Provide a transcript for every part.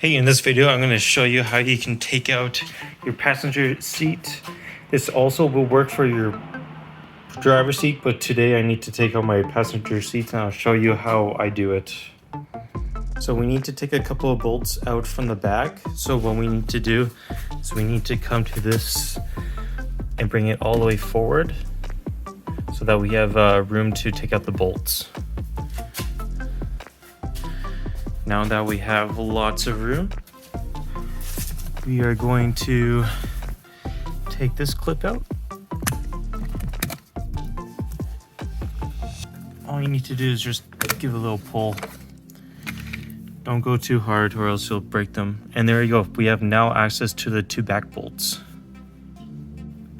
Hey, in this video, I'm going to show you how you can take out your passenger seat. This also will work for your driver's seat, but today I need to take out my passenger seat and I'll show you how I do it. So we need to take a couple of bolts out from the back. So what we need to do is we need to come to this and bring it all the way forward so that we have room to take out the bolts. Now that we have lots of room, we are going to take this clip out. All you need to do is just give a little pull. Don't go too hard or else you'll break them. And there you go. We have now access to the two back bolts.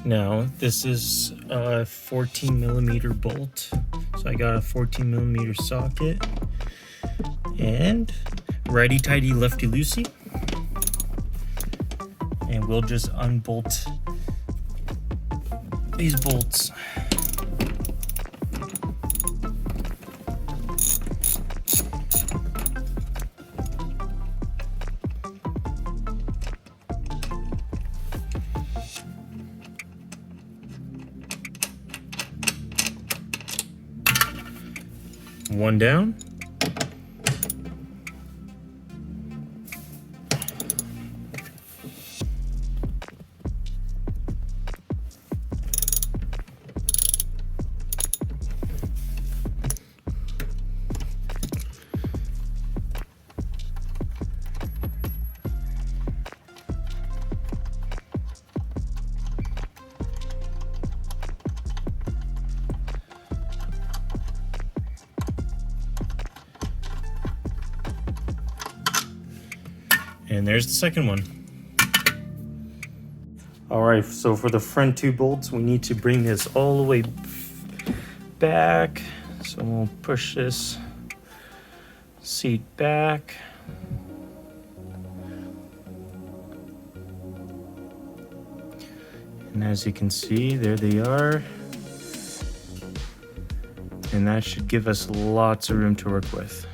Now, this is a 14mm bolt. So I got a 14mm socket. And righty-tighty, lefty-loosey. And we'll just unbolt these bolts. One down. And there's the second one. All right, so for the front two bolts, we need to bring this all the way back. So we'll push this seat back. And as you can see, there they are. And that should give us lots of room to work with.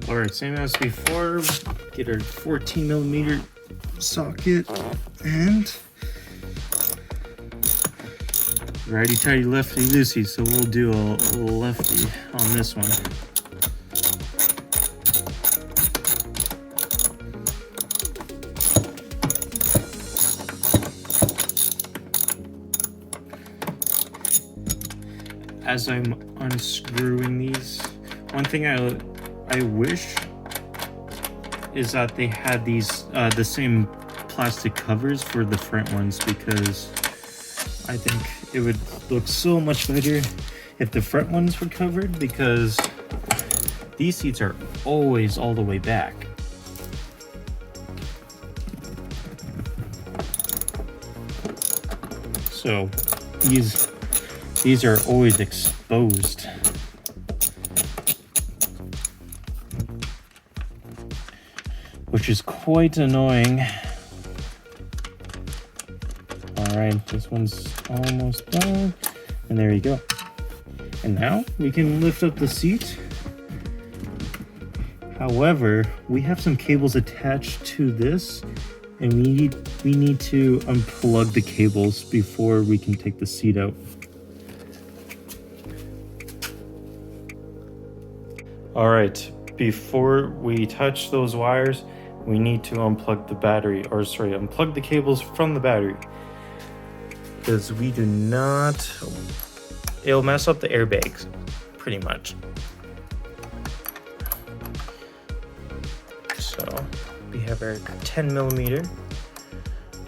All right, same as before, get our 14mm socket and righty-tighty, lefty-loosey. So we'll do a lefty on this one. As I'm unscrewing these, one thing I wish is that they had these the same plastic covers for the front ones, because I think it would look so much better if the front ones were covered, because these seats are always all the way back. So these are always exposed. Which is quite annoying. All right, this one's almost done. And there you go. And now we can lift up the seat. However, we have some cables attached to this, and we need to unplug the cables before we can take the seat out. All right, before we touch those wires, we need to unplug the battery, or sorry, unplug the cables from the battery. Because we do not, it'll mess up the airbags, pretty much. So we have our 10mm,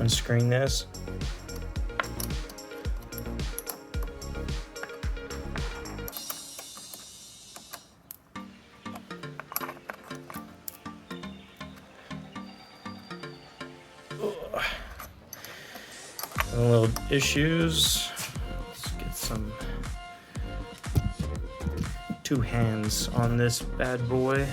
unscrewing this. Little issues. Let's get some two hands on this bad boy.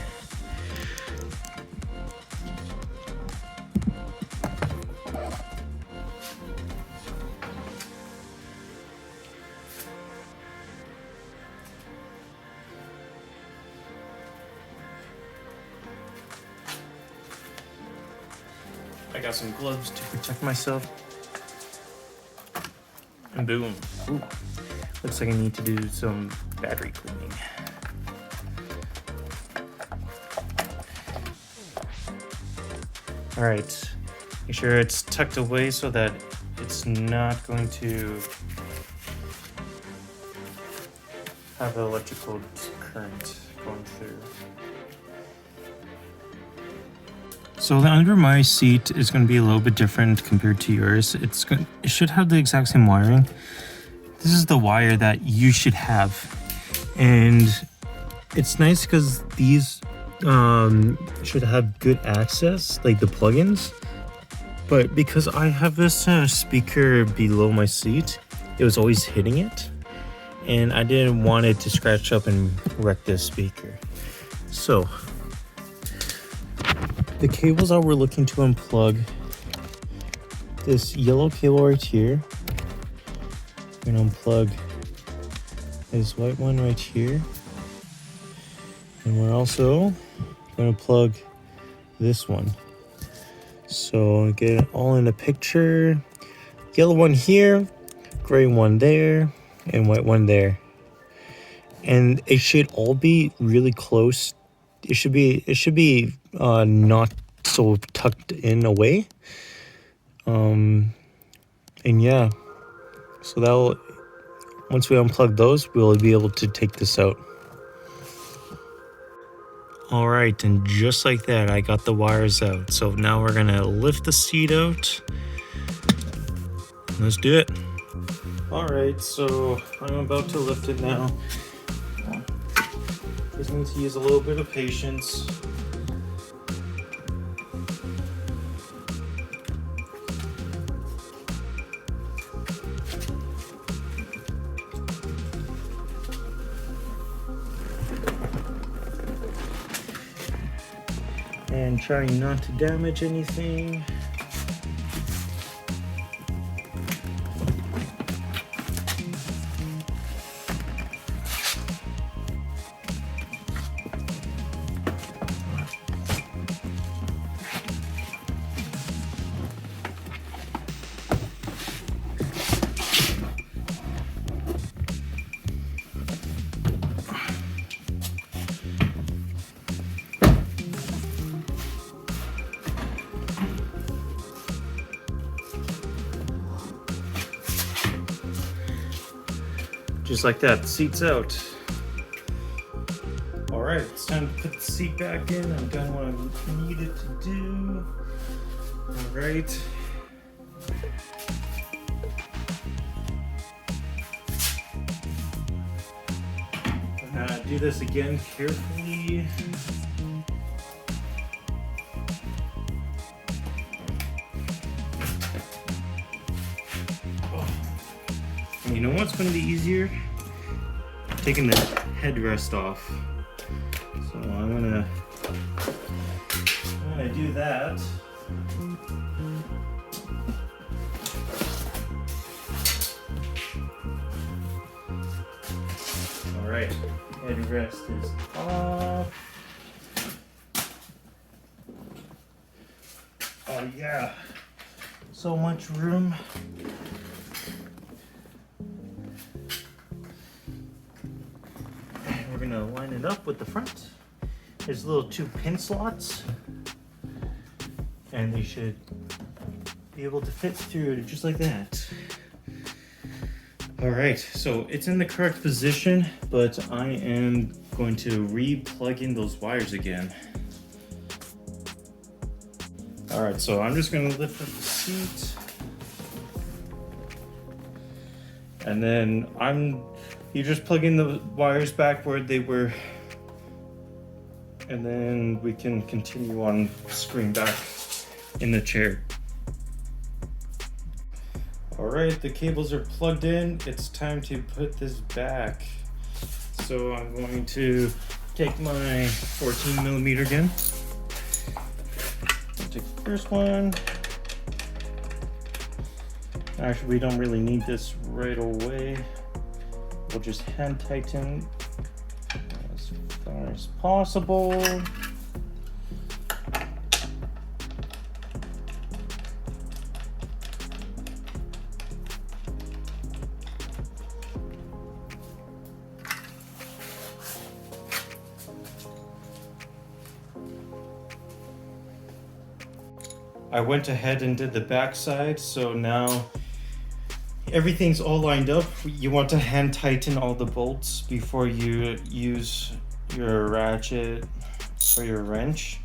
I got some gloves to protect myself. And boom. Ooh. Looks like I need to do some battery cleaning. All right, make sure it's tucked away so that it's not going to have electrical current going through. So the under my seat is going to be a little bit different compared to yours. It should have the exact same wiring. This is the wire that you should have, and it's nice because these should have good access, like the plugins. But because I have this speaker below my seat, it was always hitting it, and I didn't want it to scratch up and wreck this speaker. So the cables that we're looking to unplug, this yellow cable right here, we're gonna unplug this white one right here, and we're also gonna plug this one. So get it all in the picture. Yellow one here, gray one there, and white one there. And it should all be really close. It should be not so tucked in away. And yeah, so that'll, once we unplug those, we'll be able to take this out. All right, and just like that, I got the wires out. So now we're gonna lift the seat out. Let's do it. All right, so I'm about to lift it now. Just need to use a little bit of patience. And trying not to damage anything. Just like that, the seat's out. All right, it's time to put the seat back in. I've done what I needed to do. All right. I'm gonna do this again carefully. You know what's going to be easier? Taking the headrest off. So I'm gonna do that. All right, headrest is off. Oh yeah, so much room. We're gonna line it up with the front. There's little 2 pin slots, and they should be able to fit through just like that. All right, so it's in the correct position, but I am going to re-plug in those wires again. All right, so I'm just gonna lift up the seat, and then you just plug in the wires back where they were, and then we can continue on screwing back in the chair. All right, the cables are plugged in. It's time to put this back. So I'm going to take my 14mm again. I'll take the first one. Actually, we don't really need this right away. We'll just hand tighten as far as possible. I went ahead and did the back side, so now everything's all lined up. You want to hand tighten all the bolts before you use your ratchet or your wrench,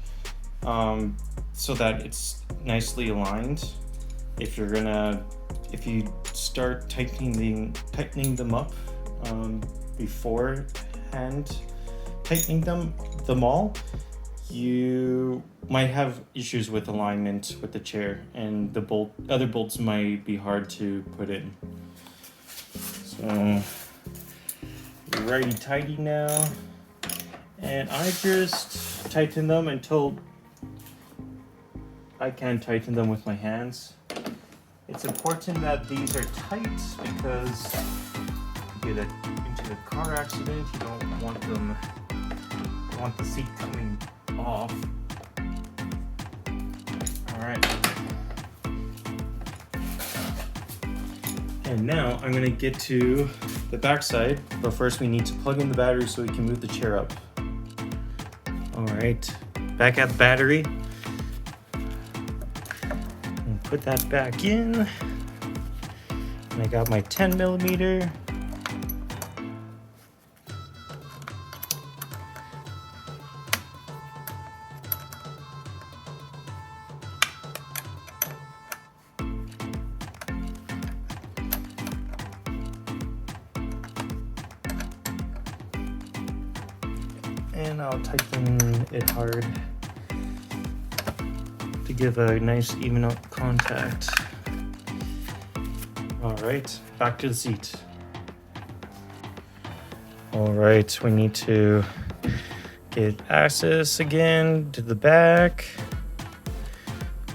so that it's tightly aligned. If you start tightening them up beforehand tightening them all, you might have issues with alignment with the chair, and the other bolts might be hard to put in. So righty tighty now, and I just tighten them until I can tighten them with my hands. It's important that these are tight because if you get into a car accident, you don't want the seat coming off. All right. And now I'm gonna get to the back side, but first we need to plug in the battery so we can move the chair up. All right, back at the battery. And put that back in. And I got my 10 millimeter. And I'll tighten it hard to give a nice even up contact. All right, back to the seat. All right, we need to get access again to the back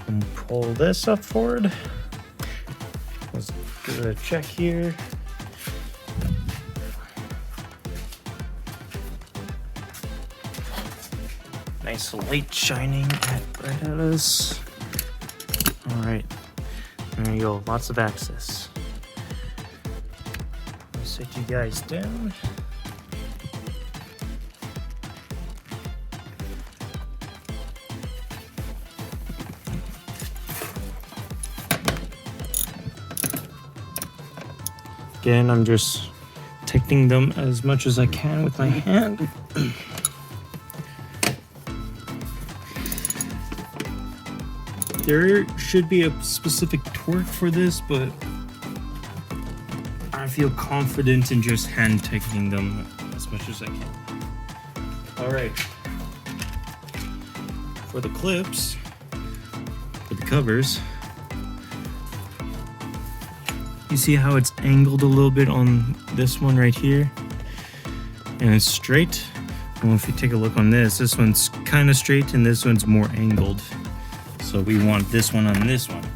and pull this up forward. Let's give it a check here. Nice light shining right at us. All right, there you go, lots of access. I'll set you guys down. Again, I'm just tightening them as much as I can with my hand. There should be a specific torque for this, but I feel confident in just hand tightening them as much as I can. All right. For the clips, for the covers, you see how it's angled a little bit on this one right here? And it's straight. Well, if you take a look on this one's kind of straight and this one's more angled. So we want this one on this one.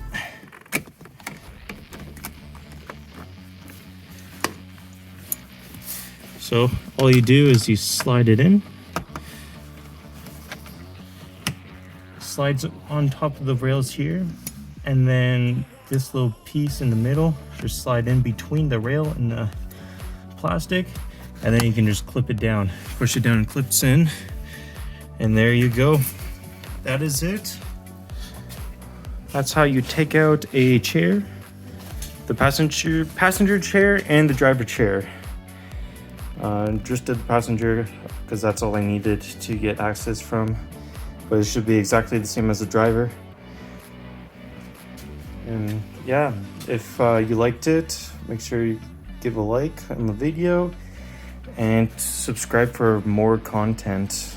So all you do is you slide it in. Slides on top of the rails here. And then this little piece in the middle, just slide in between the rail and the plastic. And then you can just clip it down. Push it down and clips in. And there you go. That is it. That's how you take out a chair, the passenger chair and the driver chair. Just did the passenger because that's all I needed to get access from, but it should be exactly the same as the driver. And yeah, if you liked it, make sure you give a like on the video and subscribe for more content.